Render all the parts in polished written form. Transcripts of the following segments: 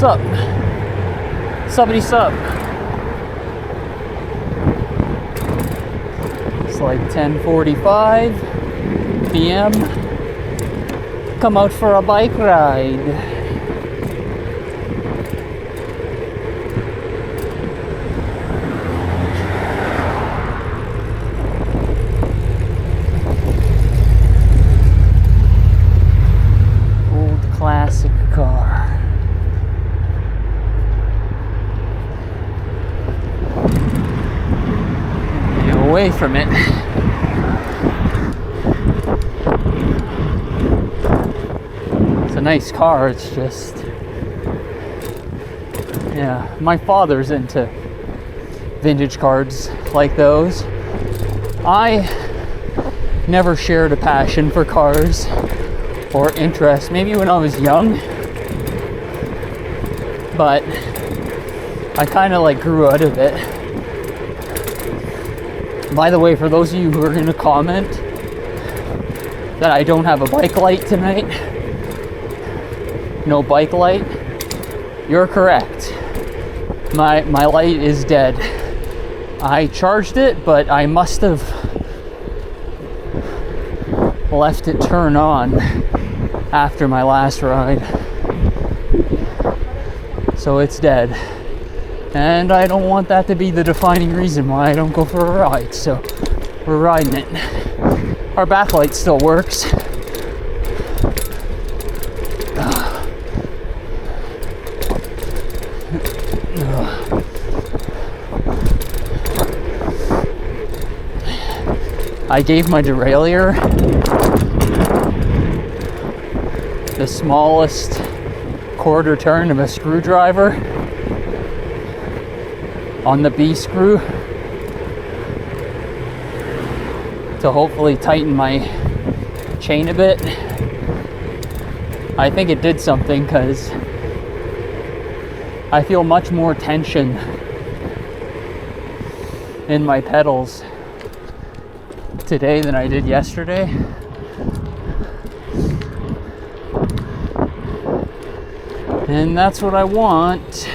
What's up? Subbity sub. It's like 10:45 p.m. Come out for a bike ride. Classic car. Get away from it. It's a nice car, it's just, yeah, my father's into vintage cars like those. I never shared a passion for cars or interest, maybe when I was young, but I kind of like grew out of it. By the way, for those of you who are going to comment that I don't have a bike light tonight, no bike light, you're correct. My light is dead. I charged it, but I must have left it turned on after my last ride, so it's dead, and I don't want that to be the defining reason why I don't go for a ride, so we're riding it. Our backlight still works. I gave my derailleur the smallest quarter turn of a screwdriver on the B screw to hopefully tighten my chain a bit. I think it did something because I feel much more tension in my pedals today than I did yesterday. And that's what I want,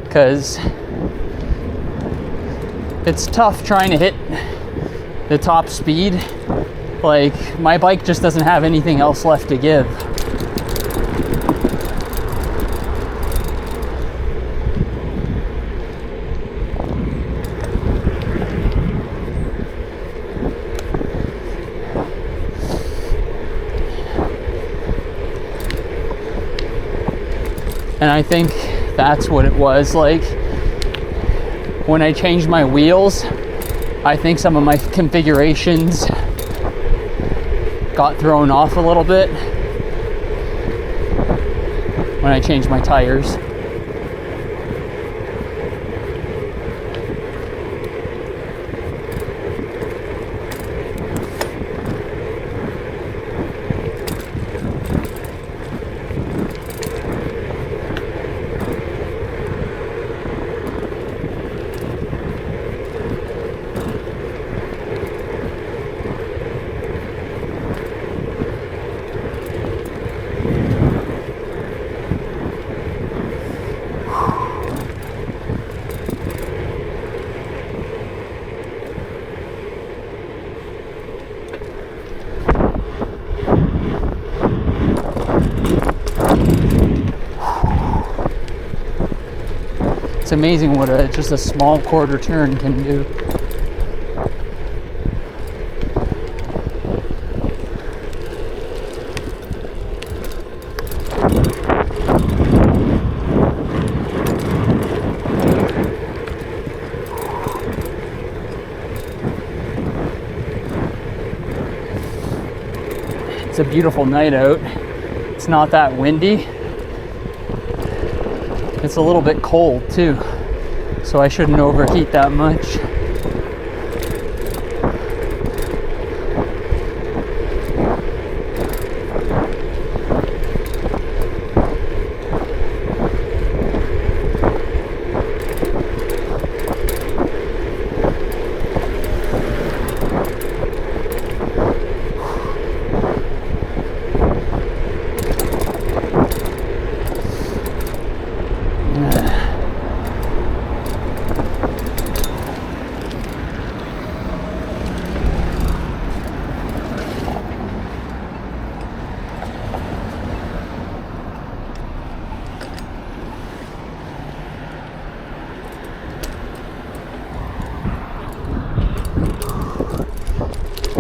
because it's tough trying to hit the top speed. Like, my bike just doesn't have anything else left to give. And I think that's what it was. Like, when I changed my wheels, I think some of my configurations got thrown off a little bit when I changed my tires. It's amazing what just a small quarter turn can do. It's a beautiful night out. It's not that windy. It's a little bit cold too, so I shouldn't overheat that much.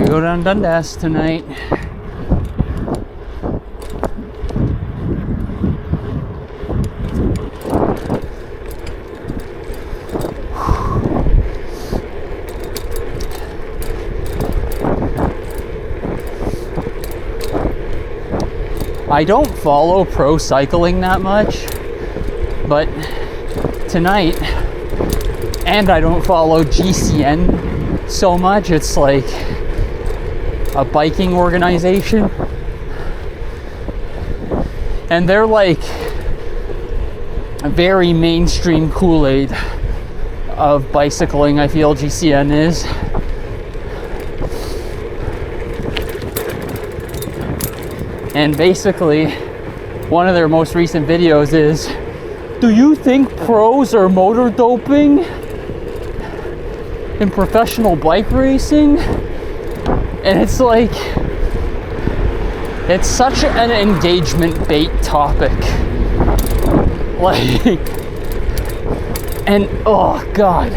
go down Dundas tonight. I don't follow pro cycling that much, but tonight, and I don't follow GCN so much. It's like a biking organization, and they're like a very mainstream Kool-Aid of bicycling. I feel GCN is. And basically, one of their most recent videos is, do you think pros are motor doping in professional bike racing? And it's like, it's such an engagement bait topic. Like, and oh God,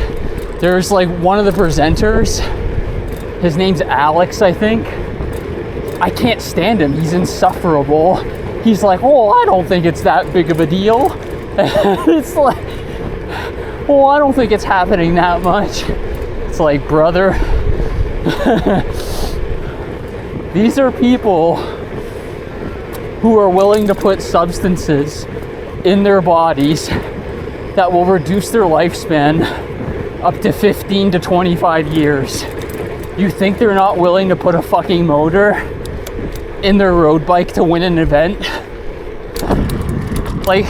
there's like one of the presenters, his name's Alex, I think. I can't stand him. He's insufferable. He's like, oh, I don't think it's that big of a deal. And it's like, oh, I don't think it's happening that much. It's like, brother, these are people who are willing to put substances in their bodies that will reduce their lifespan up to 15 to 25 years. You think they're not willing to put a fucking motor in their road bike to win an event? Like,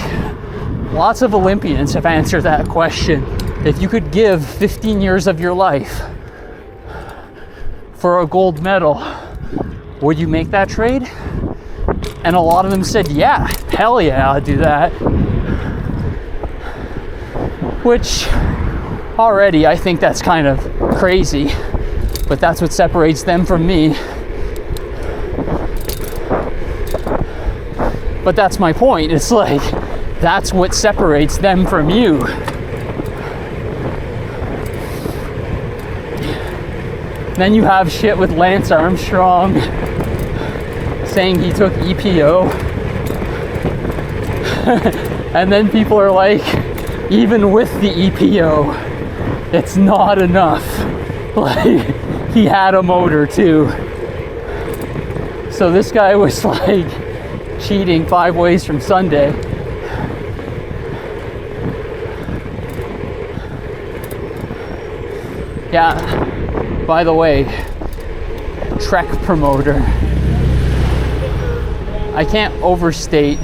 lots of Olympians have answered that question. If you could give 15 years of your life for a gold medal, would you make that trade? And a lot of them said, yeah, hell yeah, I'd do that. Which, already, I think that's kind of crazy, but that's what separates them from me. But that's my point. It's like, that's what separates them from you. Then you have shit with Lance Armstrong saying he took EPO. And then people are like, even with the EPO, it's not enough. Like, he had a motor too. So this guy was like cheating 5 ways from Sunday. Yeah, by the way, Trek promoter. I can't overstate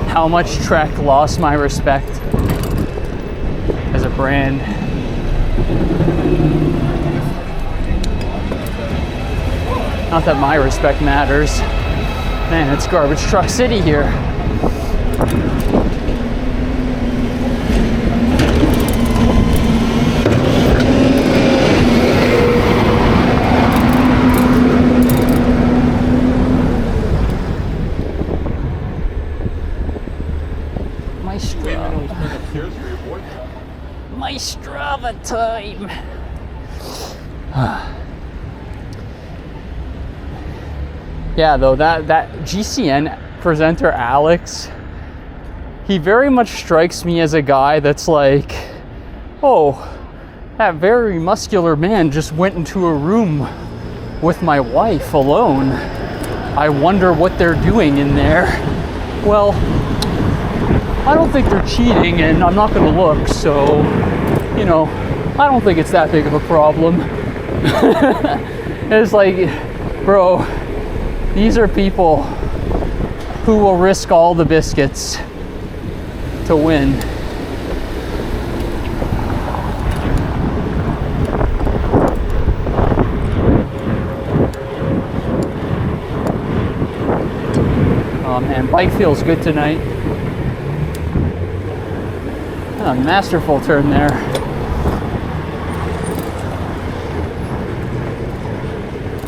how much Trek lost my respect as a brand. Not that my respect matters. Man, it's garbage truck city here. My Strava time. Yeah, though, that GCN presenter Alex, he very much strikes me as a guy that's like, oh, that very muscular man just went into a room with my wife alone. I wonder what they're doing in there. Well, I don't think they're cheating, and I'm not going to look, so, you know, I don't think it's that big of a problem. It's like, bro, these are people who will risk all the biscuits to win. Oh man, bike feels good tonight. Oh, masterful turn there.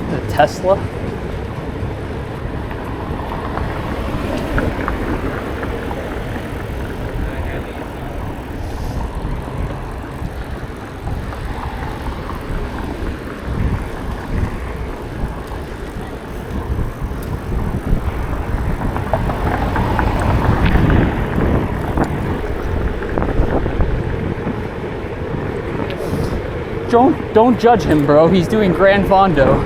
The Tesla. don't judge him, bro. He's doing Grand Fondo.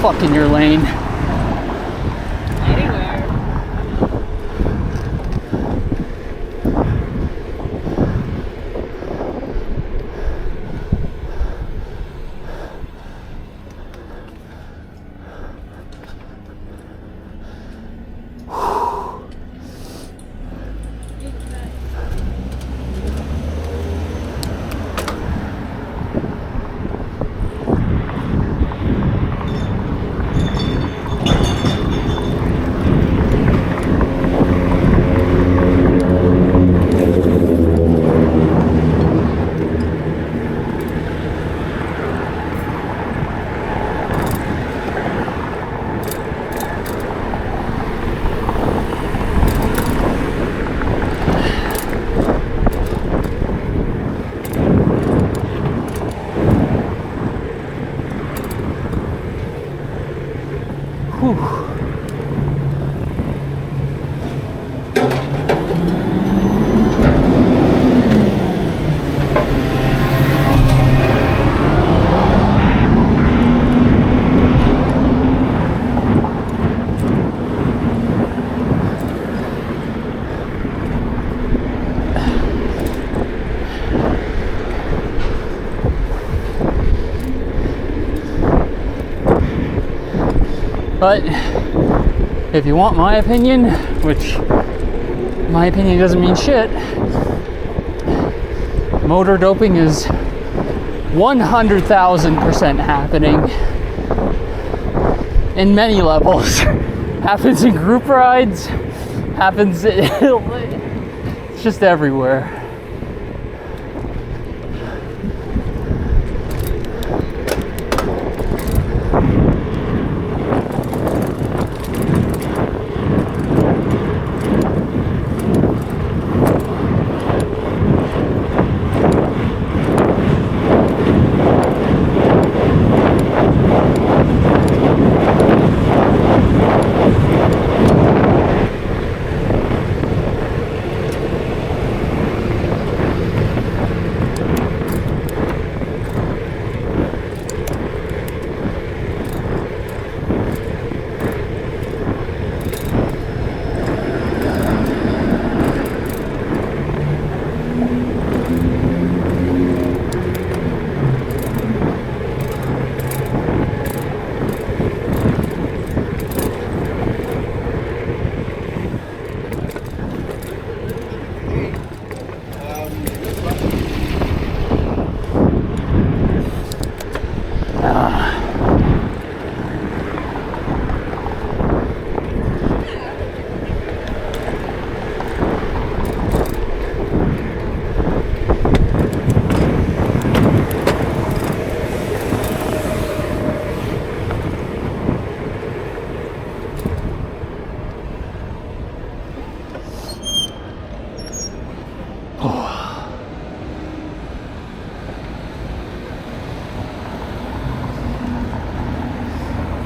Fuck in your lane. Anywhere. Whew. But if you want my opinion, which my opinion doesn't mean shit, motor doping is 100,000% happening in many levels. Happens in group rides, happens, it's just everywhere.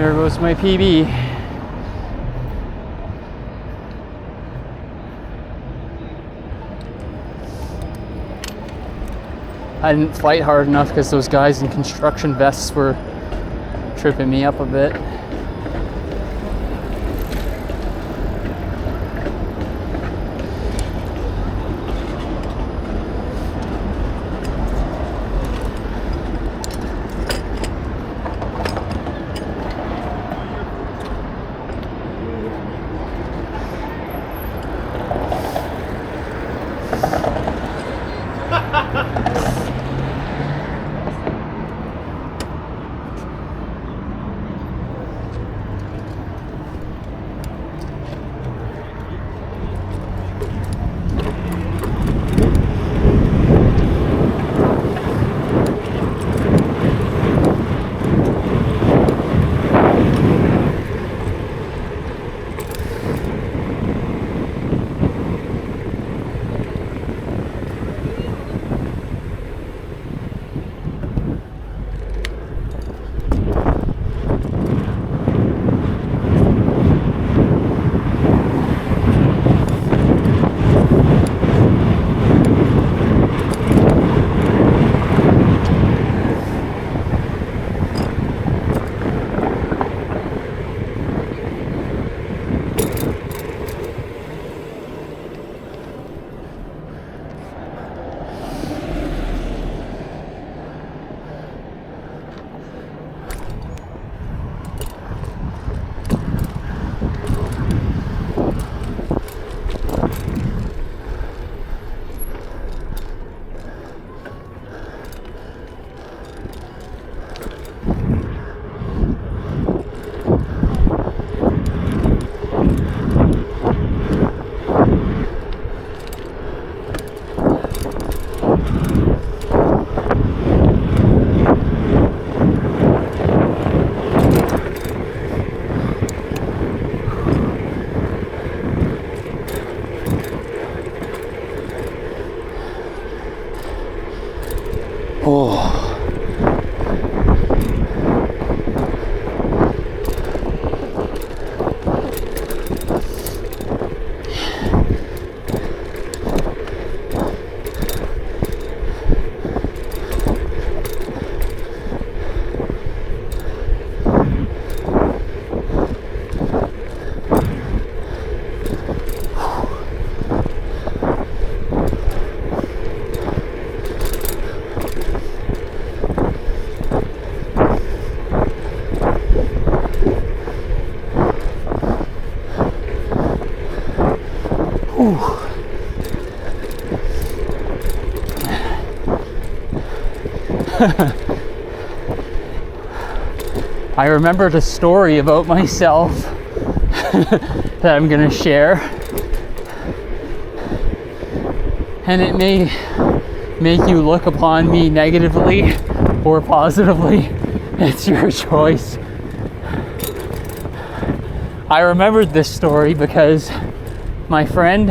There goes my PB. I didn't fight hard enough because those guys in construction vests were tripping me up a bit. I remembered a story about myself that I'm gonna share, and it may make you look upon me negatively or positively. It's your choice. I remembered this story because my friend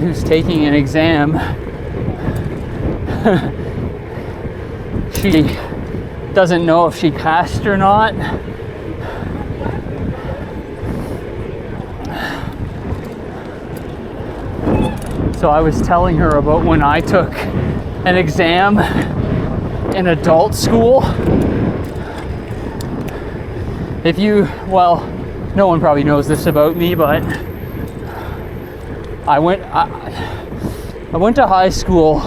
who's taking an exam, she doesn't know if she passed or not. So I was telling her about when I took an exam in adult school. No one probably knows this about me, but I went to high school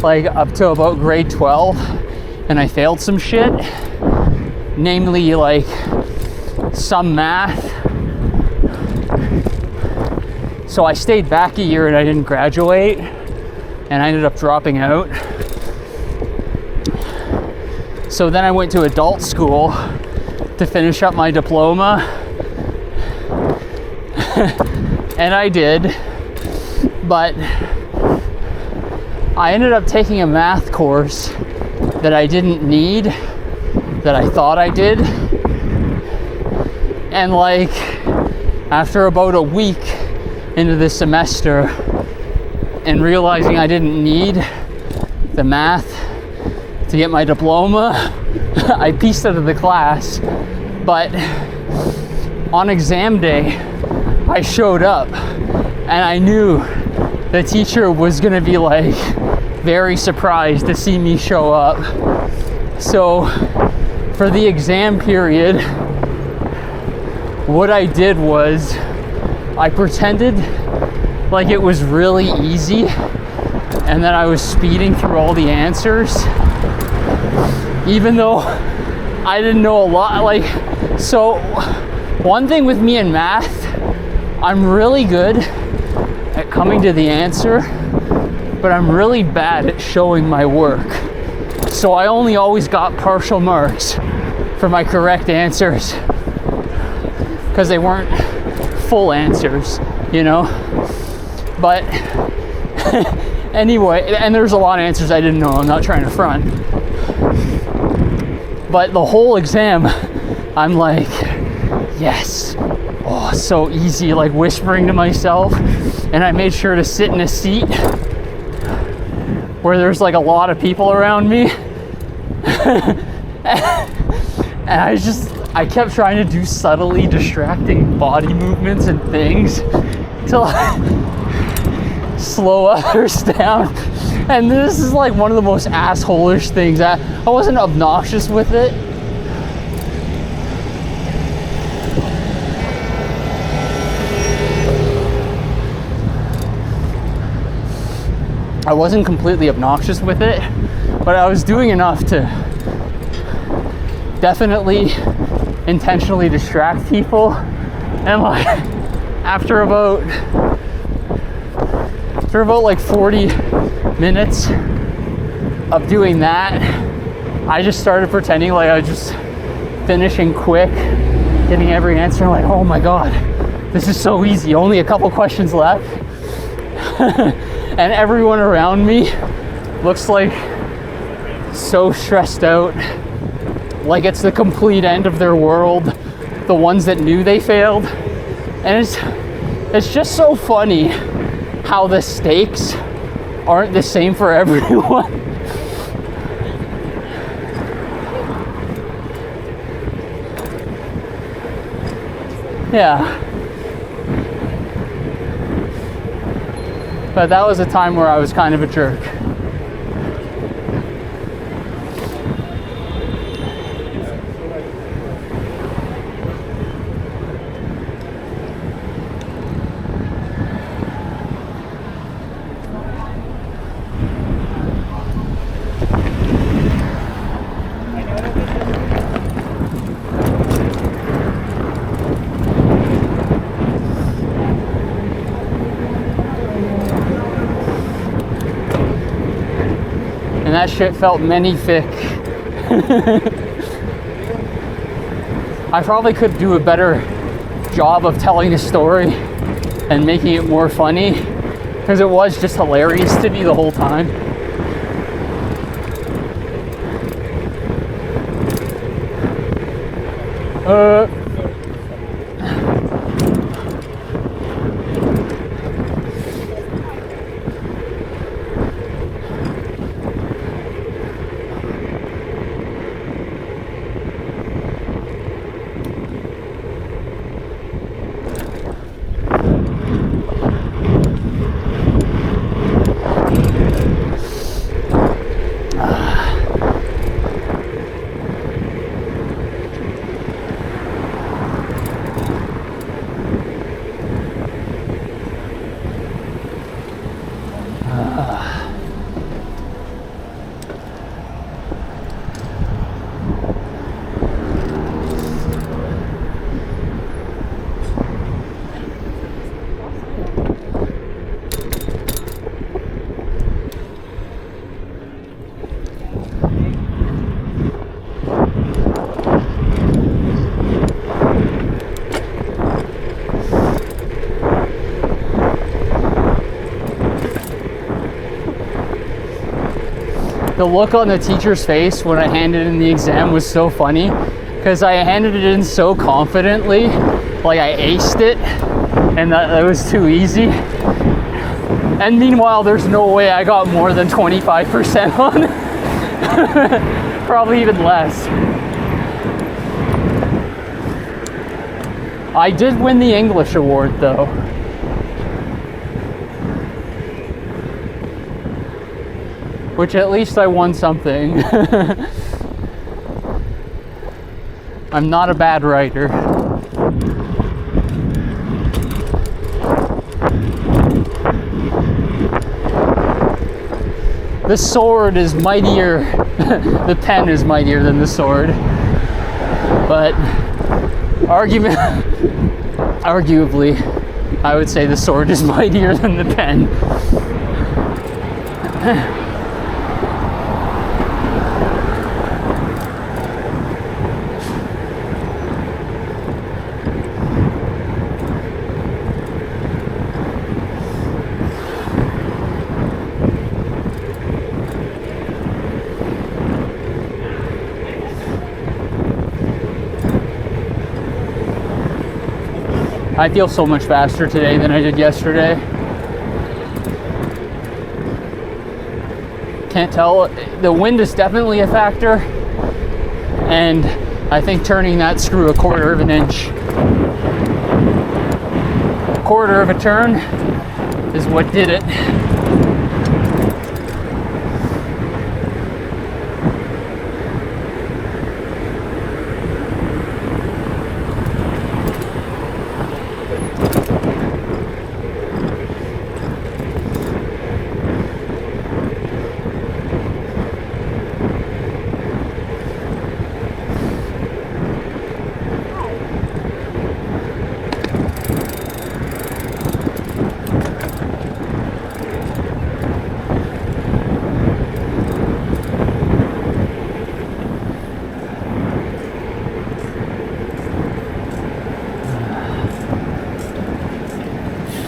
like up to about grade 12, and I failed some shit, namely like some math. So I stayed back a year and I didn't graduate, and I ended up dropping out. So then I went to adult school to finish up my diploma, and I did, but I ended up taking a math course that I didn't need, that I thought I did, and like after about a week into this semester and realizing I didn't need the math to get my diploma, I pieced out of the class. But on exam day, I showed up and I knew the teacher was gonna be like very surprised to see me show up. So for the exam period, what I did was I pretended like it was really easy and that I was speeding through all the answers, even though I didn't know a lot. Like, so one thing with me in math, I'm really good at coming to the answer, but I'm really bad at showing my work. So I only always got partial marks for my correct answers because they weren't full answers, you know? But anyway, and there's a lot of answers I didn't know, I'm not trying to front. But the whole exam, I'm like, yes, oh, so easy, like whispering to myself. And I made sure to sit in a seat where there's like a lot of people around me. And I kept trying to do subtly distracting body movements and things to like slow others down. And this is like one of the most asshole-ish things. I wasn't obnoxious with it. I wasn't completely obnoxious with it, but I was doing enough to definitely intentionally distract people. And like after about like 40 minutes of doing that, I just started pretending like I was just finishing quick, getting every answer. I'm like, oh my god, this is so easy, only a couple questions left. And everyone around me looks like so stressed out, like it's the complete end of their world, the ones that knew they failed. And it's just so funny how the stakes aren't the same for everyone. Yeah. But that was a time where I was kind of a jerk. And that shit felt magnifique. I probably could do a better job of telling the story and making it more funny, because it was just hilarious to me the whole time. The look on the teacher's face when I handed in the exam was so funny, because I handed it in so confidently, like I aced it, and that was too easy. And meanwhile, there's no way I got more than 25% on it. Probably even less. I did win the English award though. Which at least I won something. I'm not a bad writer. The sword is mightier, the pen is mightier than the sword. But arguably, I would say the sword is mightier than the pen. I feel so much faster today than I did yesterday. Can't tell. The wind is definitely a factor. And I think turning that screw a quarter of an inch, a quarter of a turn is what did it.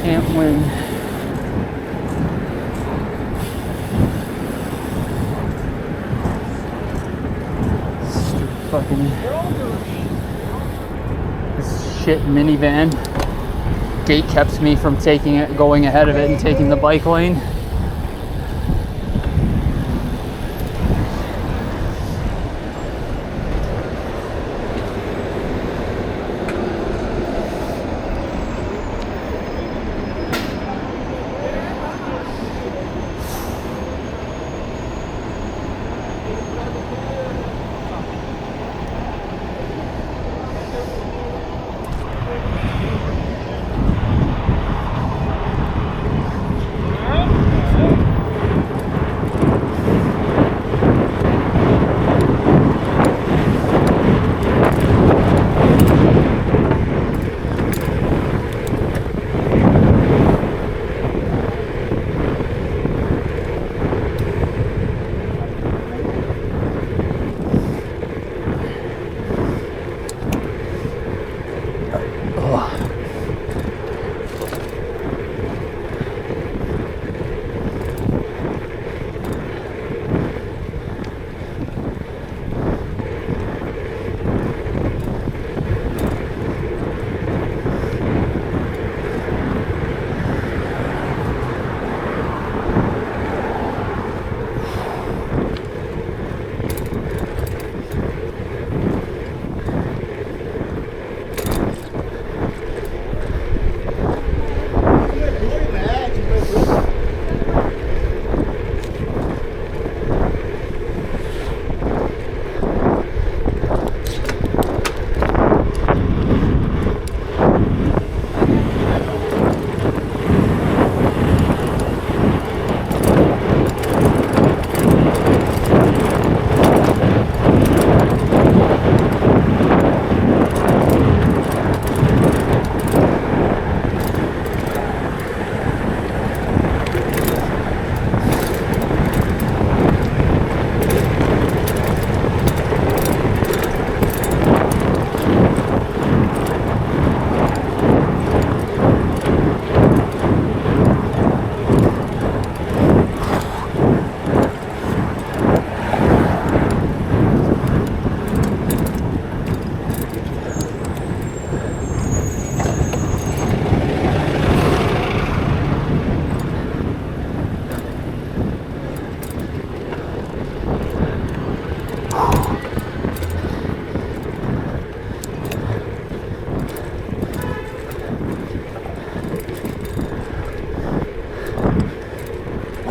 Can't win. Stupid fucking this shit minivan. Gate kept me from going ahead of it and taking the bike lane.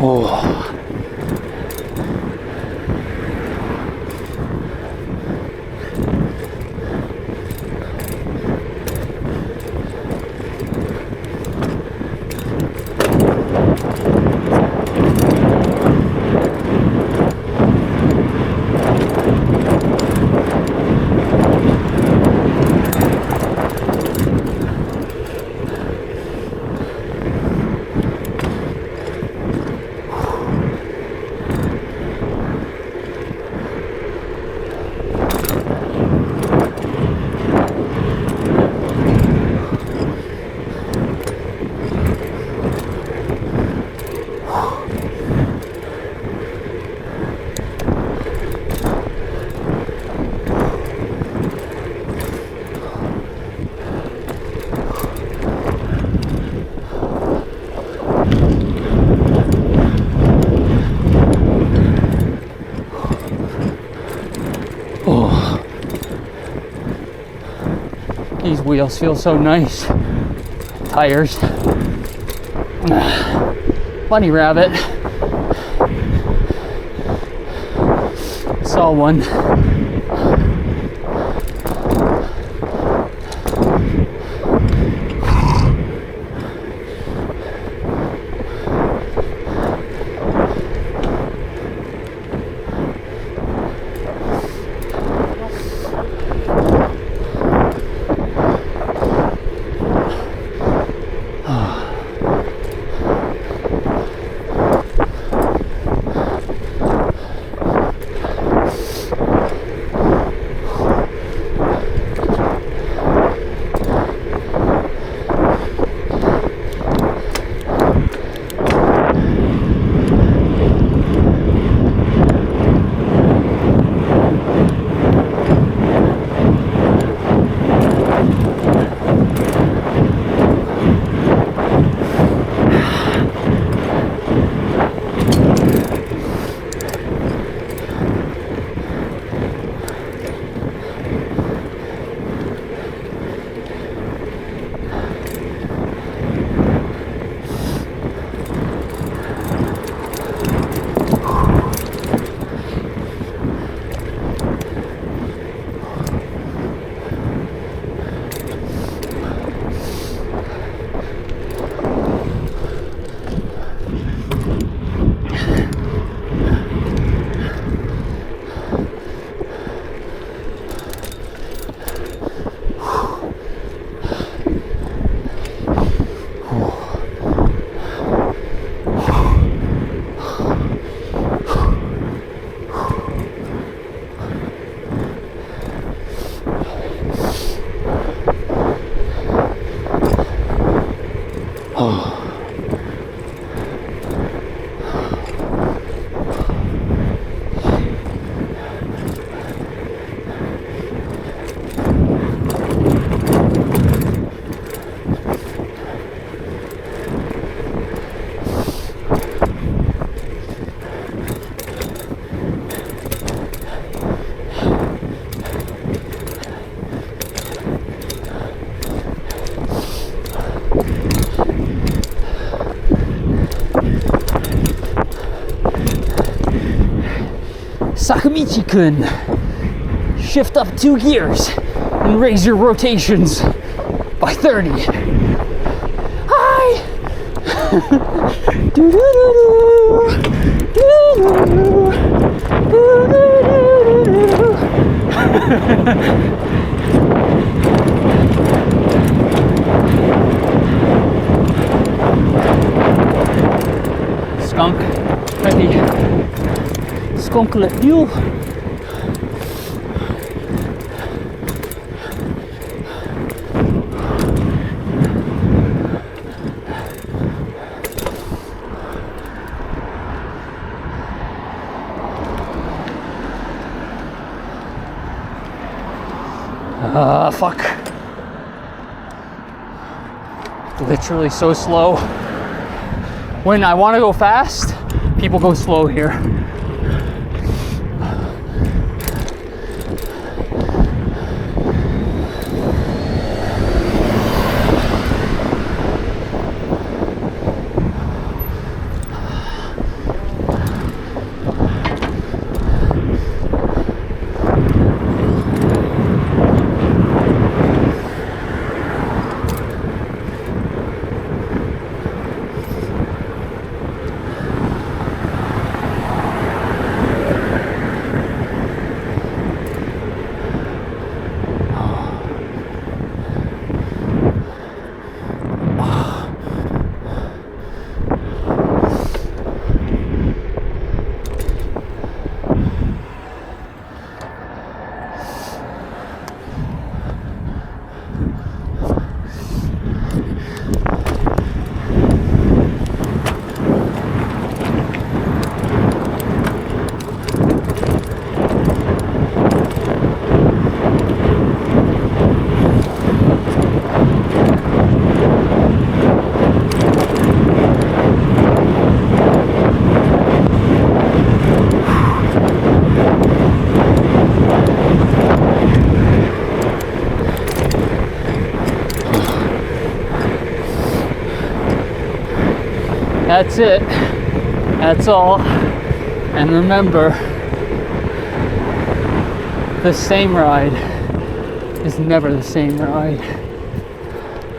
Oh. These wheels feel so nice. Tires. Bunny rabbit. Saw one. Sakamichi-kun, shift up 2 gears and raise your rotations by 30. Hi! Skunk, ready. Skunkele mule. Fuck. Literally so slow. When I want to go fast, people go slow here. That's it. That's all. And remember, the same ride is never the same ride.